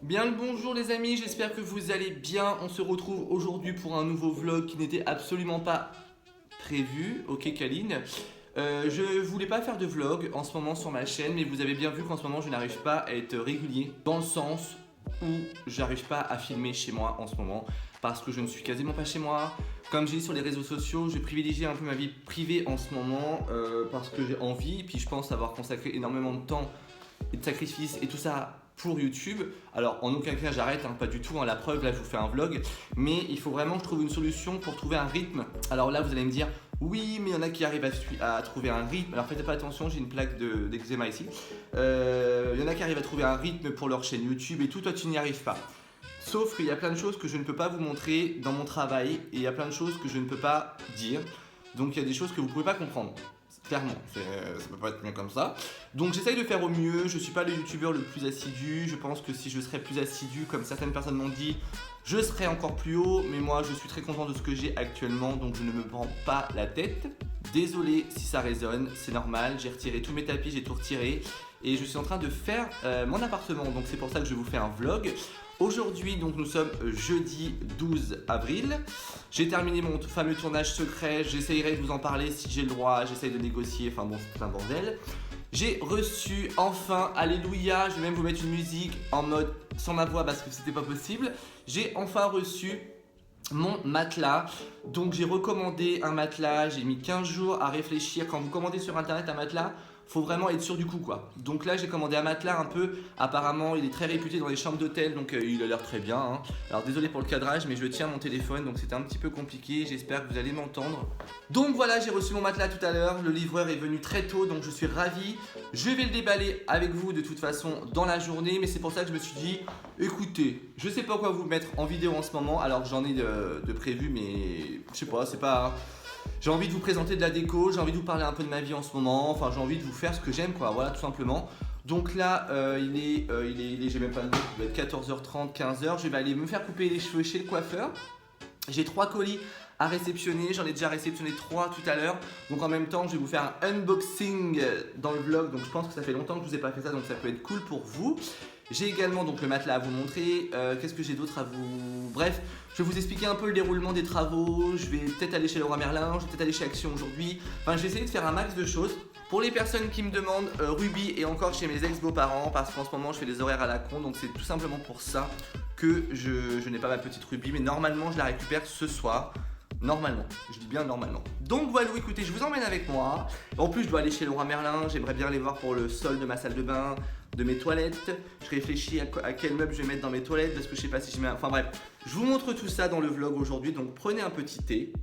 Bien le bonjour les amis, j'espère que vous allez bien. On se retrouve aujourd'hui pour un nouveau vlog qui n'était absolument pas prévu. Ok Kaline. Je voulais pas faire de vlog en ce moment sur ma chaîne, mais vous avez bien vu qu'en ce moment je n'arrive pas à être régulier dans le sens où j'arrive pas à filmer chez moi en ce moment parce que je ne suis quasiment pas chez moi. Comme j'ai dit sur les réseaux sociaux, je privilégie un peu ma vie privée en ce moment parce que j'ai envie, puis je pense avoir consacré énormément de temps et de sacrifices et tout ça pour YouTube. Alors en aucun cas j'arrête, pas du tout, la preuve là je vous fais un vlog, mais il faut vraiment que je trouve une solution pour trouver un rythme. Alors là vous allez me dire oui mais il y en a qui arrivent à trouver un rythme, alors faites pas attention, j'ai une plaque d'eczéma ici. Il y en a qui arrivent à trouver un rythme pour leur chaîne YouTube et tout, toi tu n'y arrives pas. Sauf qu'il y a plein de choses que je ne peux pas vous montrer dans mon travail et il y a plein de choses que je ne peux pas dire. Donc il y a des choses que vous ne pouvez pas comprendre. Clairement, ça peut pas être bien comme ça. Donc j'essaye de faire au mieux, je suis pas le youtubeur le plus assidu. Je pense que si je serais plus assidu, comme certaines personnes m'ont dit, je serais encore plus haut. Mais moi je suis très content de ce que j'ai actuellement, donc je ne me prends pas la tête. Désolé si ça résonne, c'est normal, j'ai retiré tous mes tapis, j'ai tout retiré. Et je suis en train de faire mon appartement, donc c'est pour ça que je vous fais un vlog. Aujourd'hui, donc nous sommes jeudi 12 avril. J'ai terminé mon fameux tournage secret. J'essayerai de vous en parler si j'ai le droit. J'essaye de négocier. Enfin bon, c'est tout un bordel. J'ai reçu enfin, alléluia. Je vais même vous mettre une musique en mode sans ma voix parce que c'était pas possible. J'ai enfin reçu mon matelas. Donc j'ai recommandé un matelas. J'ai mis 15 jours à réfléchir. Quand vous commandez sur internet un matelas, faut vraiment être sûr du coup quoi. Donc là j'ai commandé un matelas un peu, apparemment il est très réputé dans les chambres d'hôtel, donc il a l'air très bien. Alors désolé pour le cadrage mais je tiens mon téléphone donc c'était un petit peu compliqué, j'espère que vous allez m'entendre. Donc voilà, j'ai reçu mon matelas tout à l'heure, le livreur est venu très tôt donc je suis ravi. Je vais le déballer avec vous de toute façon dans la journée, mais c'est pour ça que je me suis dit, écoutez, je sais pas quoi vous mettre en vidéo en ce moment alors que j'en ai de prévu, mais je sais pas, c'est pas... J'ai envie de vous présenter de la déco, j'ai envie de vous parler un peu de ma vie en ce moment, enfin j'ai envie de vous faire ce que j'aime quoi, voilà tout simplement. Donc là il est j'ai même pas le nom, il va être 14h30, 15h, je vais aller me faire couper les cheveux chez le coiffeur. J'ai 3 colis à réceptionner, j'en ai déjà réceptionné 3 tout à l'heure. Donc en même temps je vais vous faire un unboxing dans le vlog, donc je pense que ça fait longtemps que je vous ai pas fait ça, donc ça peut être cool pour vous. J'ai également donc le matelas à vous montrer, qu'est-ce que j'ai d'autre à vous... Bref, je vais vous expliquer un peu le déroulement des travaux, je vais peut-être aller chez Leroy Merlin, je vais peut-être aller chez Action aujourd'hui. Enfin, je vais essayer de faire un max de choses. Pour les personnes qui me demandent, Ruby est encore chez mes ex-beaux-parents parce qu'en ce moment je fais des horaires à la con, donc c'est tout simplement pour ça que je n'ai pas ma petite Ruby, mais normalement je la récupère ce soir. Normalement, je dis bien normalement. Donc voilà, écoutez, je vous emmène avec moi. En plus, je dois aller chez Leroy Merlin, j'aimerais bien aller voir pour le sol de ma salle de bain, de mes toilettes. Je réfléchis à quel meuble je vais mettre dans mes toilettes parce que je sais pas si je mets... Enfin bref, je vous montre tout ça dans le vlog aujourd'hui, donc prenez un petit thé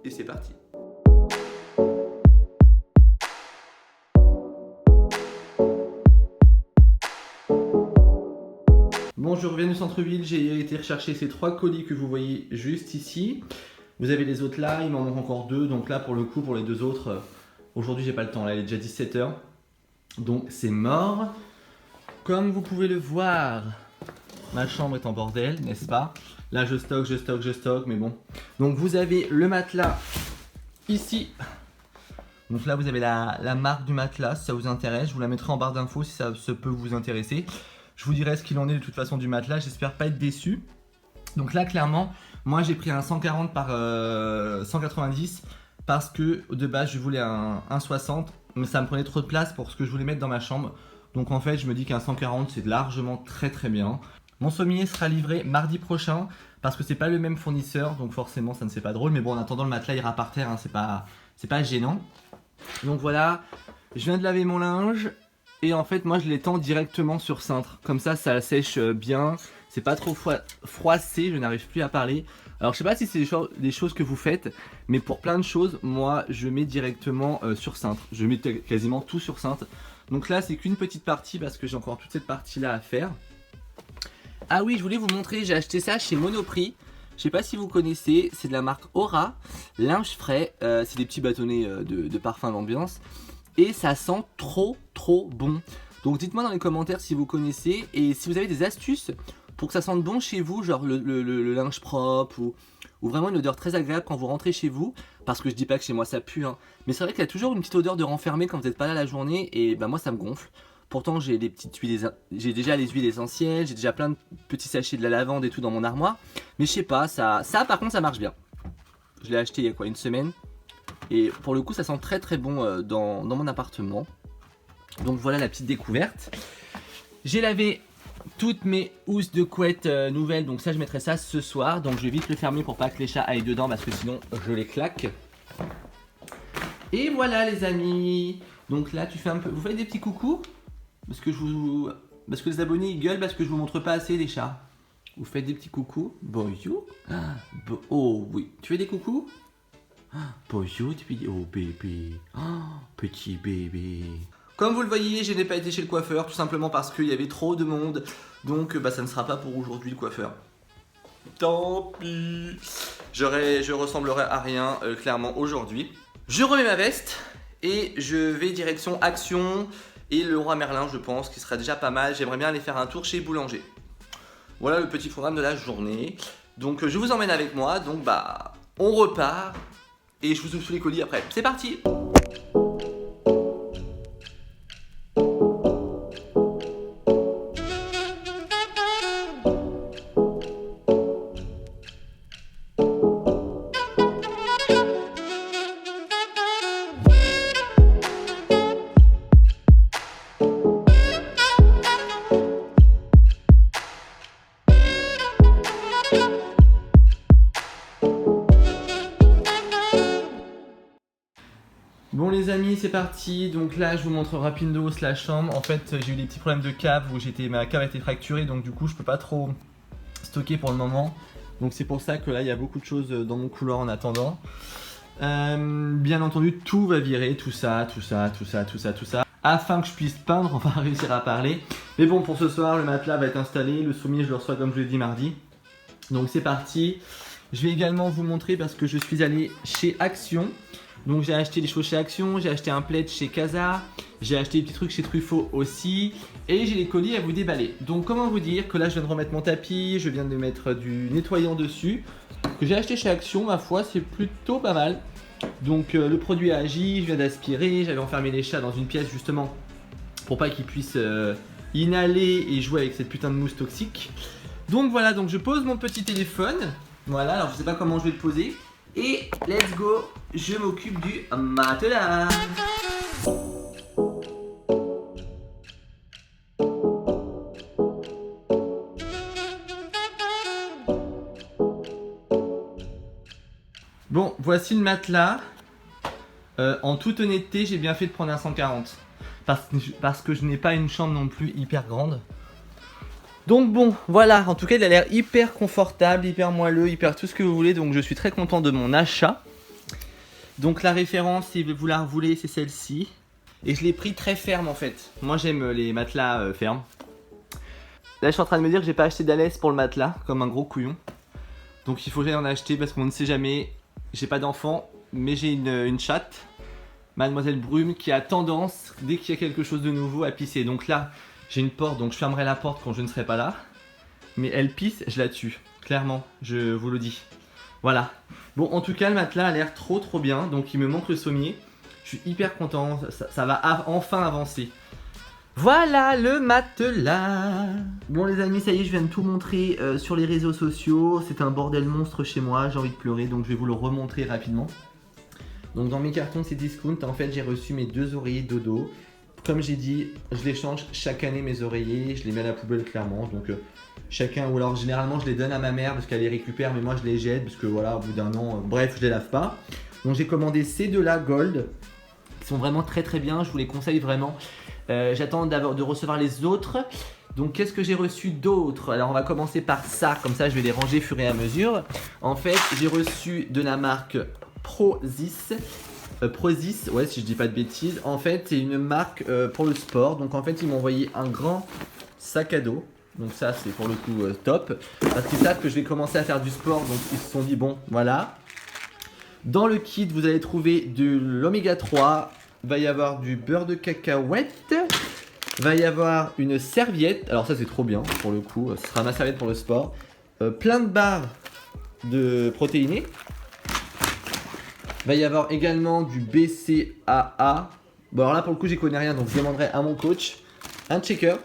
et c'est parti. Bon, je reviens du centre-ville, j'ai été rechercher ces 3 colis que vous voyez juste ici. Vous avez les autres là, il m'en manque encore 2, donc là pour le coup, pour les 2 autres, aujourd'hui j'ai pas le temps, là il est déjà 17h. Donc c'est mort. Comme vous pouvez le voir, ma chambre est en bordel, n'est-ce pas? Là je stocke, mais bon. Donc vous avez le matelas ici. Donc là vous avez la marque du matelas, si ça vous intéresse. Je vous la mettrai en barre d'infos si ça peut vous intéresser. Je vous dirai ce qu'il en est de toute façon du matelas, j'espère pas être déçu. Donc là clairement, moi j'ai pris un 140 par 190 parce que de base je voulais un 60, mais ça me prenait trop de place pour ce que je voulais mettre dans ma chambre. Donc en fait je me dis qu'un 140 c'est largement très bien. Mon sommier sera livré mardi prochain parce que c'est pas le même fournisseur, donc forcément ça ne c'est pas drôle, mais bon en attendant le matelas ira par terre, c'est pas gênant. Donc voilà, je viens de laver mon linge. Et en fait moi je l'étends directement sur cintre, comme ça sèche bien, c'est pas trop froissé, je n'arrive plus à parler. Alors je sais pas si c'est des choses que vous faites, mais pour plein de choses, moi je mets directement sur cintre, je mets quasiment tout sur cintre. Donc là c'est qu'une petite partie parce que j'ai encore toute cette partie là à faire. Ah oui, je voulais vous montrer, j'ai acheté ça chez Monoprix. Je sais pas si vous connaissez, c'est de la marque Aura, linge frais, c'est des petits bâtonnets de parfum d'ambiance. Et ça sent trop bon. Donc dites-moi dans les commentaires si vous connaissez et si vous avez des astuces pour que ça sente bon chez vous, genre le linge propre ou vraiment une odeur très agréable quand vous rentrez chez vous. Parce que je dis pas que chez moi ça pue, mais c'est vrai qu'il y a toujours une petite odeur de renfermé quand vous n'êtes pas là la journée et bah moi ça me gonfle. Pourtant j'ai j'ai déjà les huiles essentielles, j'ai déjà plein de petits sachets de la lavande et tout dans mon armoire. Mais je sais pas, ça par contre ça marche bien. Je l'ai acheté il y a quoi, une semaine. Et pour le coup ça sent très très bon dans mon appartement. Donc voilà la petite découverte. J'ai lavé toutes mes housses de couette nouvelles, donc ça je mettrai ça ce soir. Donc je vais vite le fermer pour pas que les chats aillent dedans parce que sinon je les claque. Et voilà les amis. Donc là tu fais un peu, vous faites des petits coucous parce que les abonnés ils gueulent parce que je vous montre pas assez les chats. Vous faites des petits coucous. Bonjour. Oh oui, tu fais des coucous. Bonjour, oh bébé. Petit bébé. Comme vous le voyez, je n'ai pas été chez le coiffeur tout simplement parce qu'il y avait trop de monde. Donc ça ne sera pas pour aujourd'hui le coiffeur. Tant pis. Je ressemblerai à rien clairement aujourd'hui. Je remets ma veste et je vais direction Action et le Roi Merlin je pense qui sera déjà pas mal. J'aimerais bien aller faire un tour chez Boulanger. Voilà le petit programme de la journée. Donc je vous emmène avec moi. Donc on repart et je vous ouvre tous les colis après. C'est parti. Bon les amis, c'est parti. Donc là je vous montre rapidos la chambre. En fait j'ai eu des petits problèmes de cave où ma cave a été fracturée, donc du coup je peux pas trop stocker pour le moment. Donc c'est pour ça que là il y a beaucoup de choses dans mon couloir en attendant. Bien entendu tout va virer, tout ça afin que je puisse peindre. On va réussir à parler. Mais bon, pour ce soir le matelas va être installé. Le sommier je le reçois comme je l'ai dit mardi. Donc c'est parti. Je vais également vous montrer parce que je suis allé chez Action. Donc j'ai acheté des choses chez Action, j'ai acheté un plaid chez Casa, j'ai acheté des petits trucs chez Truffaut aussi. Et j'ai les colis à vous déballer. Donc comment vous dire que là je viens de remettre mon tapis, je viens de mettre du nettoyant dessus. Que j'ai acheté chez Action, ma foi c'est plutôt pas mal. Donc le produit a agi, je viens d'aspirer, j'avais enfermé les chats dans une pièce justement pour pas qu'ils puissent inhaler et jouer avec cette putain de mousse toxique. Donc voilà, donc je pose mon petit téléphone. Voilà, alors je sais pas comment je vais le poser. Et let's go, je m'occupe du matelas. Bon, voici le matelas. En toute honnêteté, j'ai bien fait de prendre un 140. Parce que je n'ai pas une chambre non plus hyper grande. Donc bon, voilà, en tout cas il a l'air hyper confortable, hyper moelleux, hyper tout ce que vous voulez. Donc je suis très content de mon achat. Donc la référence, si vous la voulez, c'est celle-ci. Et je l'ai pris très ferme en fait. Moi j'aime les matelas fermes. Là je suis en train de me dire que j'ai pas acheté d'Alès pour le matelas, comme un gros couillon. Donc il faut que j'aille en acheter parce qu'on ne sait jamais. J'ai pas d'enfant, mais j'ai une chatte, Mademoiselle Brume, qui a tendance, dès qu'il y a quelque chose de nouveau, à pisser. Donc là, j'ai une porte, donc je fermerai la porte quand je ne serai pas là. Mais elle pisse, je la tue. Clairement, je vous le dis. Voilà. Bon, en tout cas, le matelas a l'air trop bien. Donc il me manque le sommier. Je suis hyper content, ça va enfin avancer. Voilà le matelas. Bon les amis, ça y est, je viens de tout montrer sur les réseaux sociaux. C'est un bordel monstre chez moi, j'ai envie de pleurer, donc je vais vous le remontrer rapidement. Donc dans mes cartons c'est discount, en fait j'ai reçu mes 2 oreillers dodo. Comme j'ai dit, je les change chaque année mes oreillers, je les mets à la poubelle clairement. Donc chacun, ou alors généralement je les donne à ma mère parce qu'elle les récupère, mais moi je les jette parce que voilà, au bout d'un an, bref, je les lave pas. Donc j'ai commandé ces deux-là Gold, qui sont vraiment très bien, je vous les conseille vraiment. J'attends de recevoir les autres. Donc qu'est-ce que j'ai reçu d'autre? Alors on va commencer par ça, comme ça je vais les ranger au fur et à mesure. En fait j'ai reçu de la marque Prozis, ouais si je dis pas de bêtises. En fait c'est une marque pour le sport. Donc en fait ils m'ont envoyé un grand sac à dos. Donc ça c'est pour le coup top. Parce qu'ils savent que je vais commencer à faire du sport. Donc ils se sont dit bon voilà. Dans le kit vous allez trouver de l'oméga 3. Va y avoir du beurre de cacahuète. Va y avoir une serviette. Alors ça c'est trop bien pour le coup. Ce sera ma serviette pour le sport. Plein de barres de protéinés. Va y avoir également du BCAA. Bon alors là pour le coup j'y connais rien donc je demanderai à mon coach. un checker,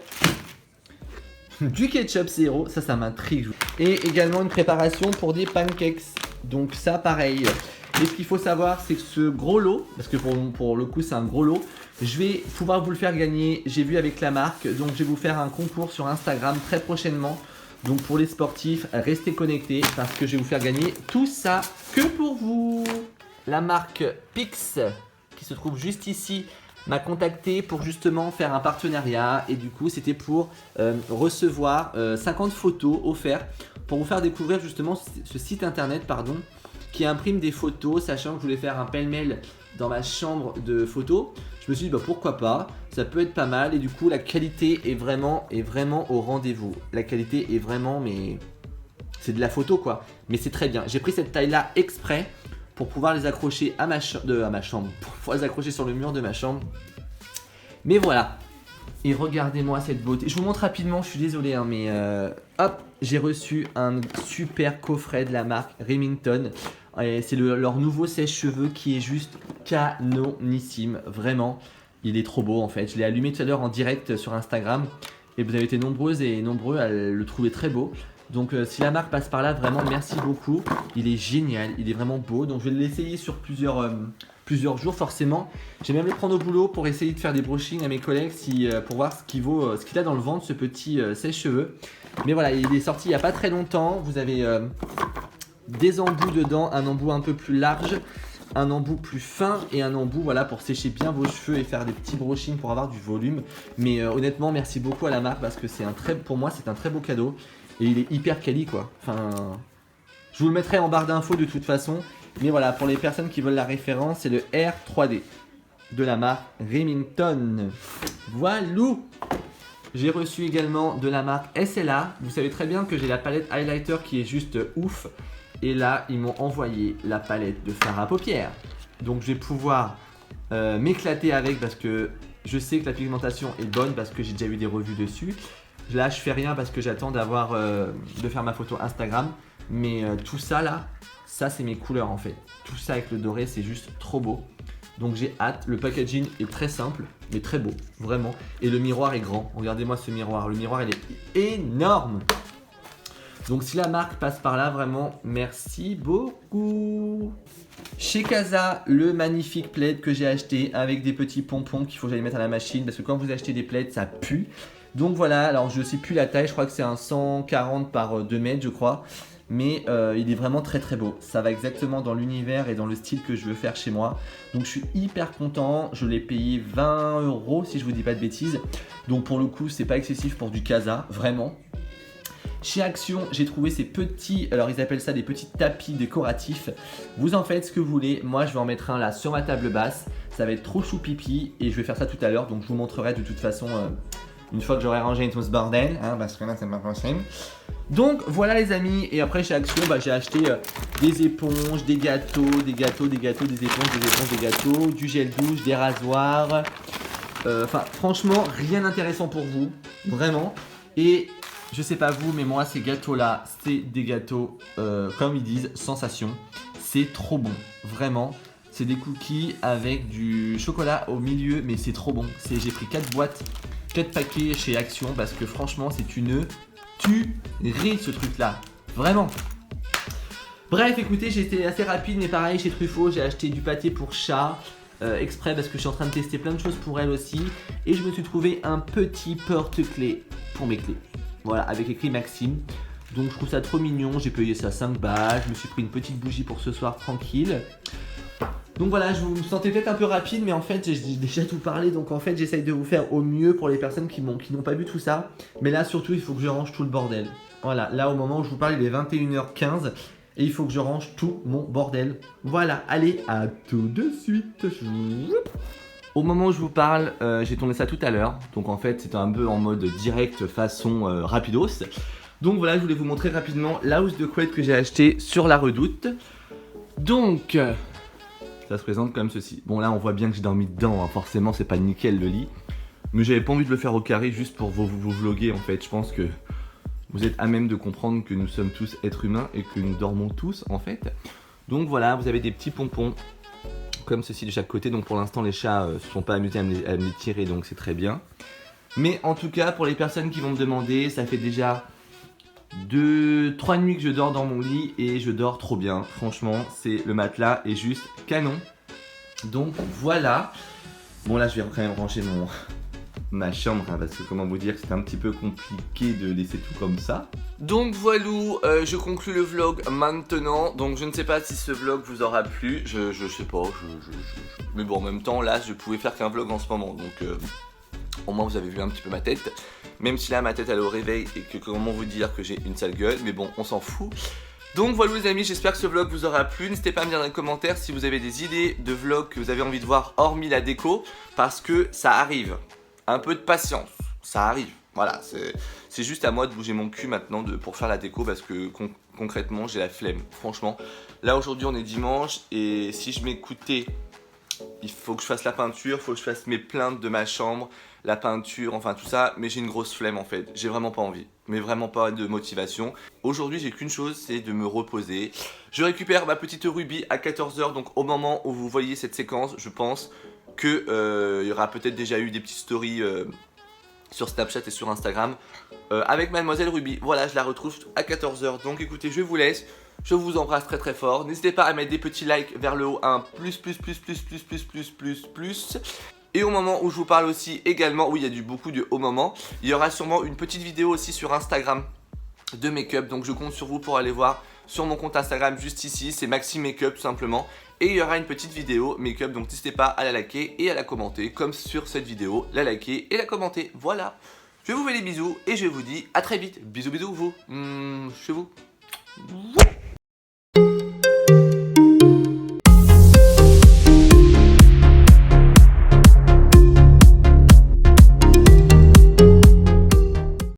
du ketchup zéro, ça m'intrigue. Et également une préparation pour des pancakes. Donc ça pareil. Et ce qu'il faut savoir, c'est que ce gros lot, parce que pour le coup c'est un gros lot, je vais pouvoir vous le faire gagner, j'ai vu avec la marque. Donc je vais vous faire un concours sur Instagram très prochainement. Donc pour les sportifs, restez connectés parce que je vais vous faire gagner tout ça que pour vous. La marque Pix, qui se trouve juste ici, m'a contacté pour justement faire un partenariat. Et du coup c'était pour recevoir 50 photos offertes pour vous faire découvrir justement ce site internet qui imprime des photos, sachant que je voulais faire un pêle-mêle dans ma chambre de photos. Je me suis dit bah pourquoi pas, ça peut être pas mal. Et du coup la qualité est vraiment au rendez-vous. La qualité est vraiment, mais c'est de la photo quoi. Mais c'est très bien. J'ai pris cette taille là exprès pour pouvoir les accrocher à ma chambre, pour pouvoir les accrocher sur le mur de ma chambre. Mais voilà. Et regardez-moi cette beauté. Je vous montre rapidement, je suis désolé hein, mais hop, j'ai reçu un super coffret de la marque Remington. C'est leur nouveau sèche-cheveux qui est juste canonissime, vraiment. Il est trop beau en fait. Je l'ai allumé tout à l'heure en direct sur Instagram et vous avez été nombreuses et nombreux à le trouver très beau. Donc si la marque passe par là, vraiment merci beaucoup. Il est génial, il est vraiment beau. Donc je vais l'essayer sur plusieurs jours forcément. Je vais même le prendre au boulot pour essayer de faire des brushings à mes collègues pour voir ce qu'il a dans le ventre, ce petit sèche-cheveux. Mais voilà, il est sorti il n'y a pas très longtemps. Vous avez des embouts dedans, un embout un peu plus large, un embout plus fin et un embout voilà, pour sécher bien vos cheveux et faire des petits brushings pour avoir du volume. Mais honnêtement, merci beaucoup à la marque parce que pour moi c'est un très beau cadeau. Et il est hyper quali quoi. Enfin, je vous le mettrai en barre d'infos de toute façon. Mais voilà, pour les personnes qui veulent la référence, c'est le R3D de la marque Remington. Voilou. J'ai reçu également de la marque SLA. Vous savez très bien que j'ai la palette highlighter qui est juste ouf. Et là, ils m'ont envoyé la palette de fard à paupières. Donc je vais pouvoir m'éclater avec parce que je sais que la pigmentation est bonne parce que j'ai déjà eu des revues dessus. Là, je fais rien parce que j'attends de faire ma photo Instagram. Mais tout ça là, ça c'est mes couleurs en fait. Tout ça avec le doré, c'est juste trop beau. Donc j'ai hâte. Le packaging est très simple, mais très beau, vraiment. Et le miroir est grand. Regardez-moi ce miroir. Le miroir, il est énorme. Donc si la marque passe par là, vraiment, merci beaucoup. Chez Casa, le magnifique plaid que j'ai acheté avec des petits pompons qu'il faut que j'aille mettre à la machine parce que quand vous achetez des plaids, ça pue. Donc voilà, alors je ne sais plus la taille, je crois que c'est un 140 par 2 mètres je crois. Mais il est vraiment très très beau. Ça va exactement dans l'univers et dans le style que je veux faire chez moi. Donc je suis hyper content. Je l'ai payé 20 € si je vous dis pas de bêtises. Donc pour le coup, c'est pas excessif pour du Casa, vraiment. Chez Action, j'ai trouvé ces petits, alors ils appellent ça des petits tapis décoratifs. Vous en faites ce que vous voulez. Moi, je vais en mettre un là sur ma table basse. Ça va être trop chou pipi et je vais faire ça tout à l'heure. Donc je vous montrerai de toute façon une fois que j'aurai rangé tout ce bordel, hein, parce que là c'est pas possible. Donc voilà les amis, et après chez Action, j'ai acheté des éponges, des gâteaux, des éponges, des éponges, des gâteaux, du gel douche, des rasoirs. Enfin franchement, rien d'intéressant pour vous, vraiment. Et je sais pas vous, mais moi ces gâteaux là, c'est des gâteaux, comme ils disent, sensation. C'est trop bon, vraiment. C'est des cookies avec du chocolat au milieu, mais c'est trop bon. J'ai pris 4 boîtes, 4 paquets chez Action parce que franchement c'est une tuerie ce truc là, vraiment. Bref écoutez, j'ai été assez rapide mais pareil chez Truffaut, j'ai acheté du pâté pour chat exprès parce que je suis en train de tester plein de choses pour elle aussi. Et je me suis trouvé un petit porte-clés pour mes clés, voilà, avec écrit Maxime. Donc je trouve ça trop mignon, j'ai payé ça 5 balles, je me suis pris une petite bougie pour ce soir tranquille. Donc voilà, je vous sentais peut-être un peu rapide, mais en fait j'ai déjà tout parlé, donc en fait j'essaye de vous faire au mieux pour les personnes qui n'ont pas vu tout ça. Mais là surtout il faut que je range tout le bordel. Voilà, là au moment où je vous parle il est 21h15 et il faut que je range tout mon bordel. Voilà, allez, à tout de suite. Au moment où je vous parle, j'ai tourné ça tout à l'heure, donc en fait c'était un peu en mode direct façon rapidos. Donc voilà, je voulais vous montrer rapidement la housse de couette que j'ai acheté sur la Redoute. Donc ça se présente comme ceci. Bon là on voit bien que j'ai dormi dedans, hein. Forcément c'est pas nickel le lit. Mais j'avais pas envie de le faire au carré juste pour vous vloguer en fait. Je pense que vous êtes à même de comprendre que nous sommes tous êtres humains et que nous dormons tous en fait. Donc voilà, vous avez des petits pompons comme ceci de chaque côté. Donc pour l'instant les chats se sont pas amusés à me les tirer, donc c'est très bien. Mais en tout cas, pour les personnes qui vont me demander, ça fait déjà 2-3 nuits que je dors dans mon lit et je dors trop bien. Franchement, le matelas est juste canon. Donc voilà. Bon là, je vais quand même ranger ma chambre, hein, parce que comment vous dire que c'est un petit peu compliqué de laisser tout comme ça. Donc voilà, je conclue le vlog maintenant. Donc je ne sais pas si ce vlog vous aura plu, je sais pas, mais bon en même temps là je pouvais faire qu'un vlog en ce moment. Donc au moins vous avez vu un petit peu ma tête. Même si là ma tête elle est au réveil et que comment vous dire que j'ai une sale gueule, mais bon on s'en fout. Donc voilà les amis, j'espère que ce vlog vous aura plu. N'hésitez pas à me dire dans les commentaires si vous avez des idées de vlog que vous avez envie de voir hormis la déco, parce que ça arrive. Un peu de patience, ça arrive. Voilà, c'est juste à moi de bouger mon cul maintenant pour faire la déco, parce que concrètement j'ai la flemme. Franchement, là aujourd'hui on est dimanche et si je m'écoutais, il faut que je fasse la peinture, il faut que je fasse mes plaintes de ma chambre, la peinture, enfin tout ça, mais j'ai une grosse flemme en fait. J'ai vraiment pas envie, mais vraiment pas de motivation. Aujourd'hui j'ai qu'une chose, c'est de me reposer. Je récupère ma petite Ruby à 14 h, donc au moment où vous voyez cette séquence, je pense que il y aura peut-être déjà eu des petites stories sur Snapchat et sur Instagram avec Mademoiselle Ruby. Voilà, je la retrouve à 14 h. Donc écoutez, je vous laisse. Je vous embrasse très très fort. N'hésitez pas à mettre des petits likes vers le haut, un plus. Et au moment où je vous parle aussi également, oui il y a beaucoup de hauts moments, il y aura sûrement une petite vidéo aussi sur Instagram de make-up. Donc je compte sur vous pour aller voir sur mon compte Instagram juste ici, c'est Maxi Makeup tout simplement. Et il y aura une petite vidéo make-up, donc n'hésitez pas à la liker et à la commenter, comme sur cette vidéo, la liker et la commenter. Voilà, je vous fais des bisous et je vous dis à très vite. Bisous bisous vous, chez vous.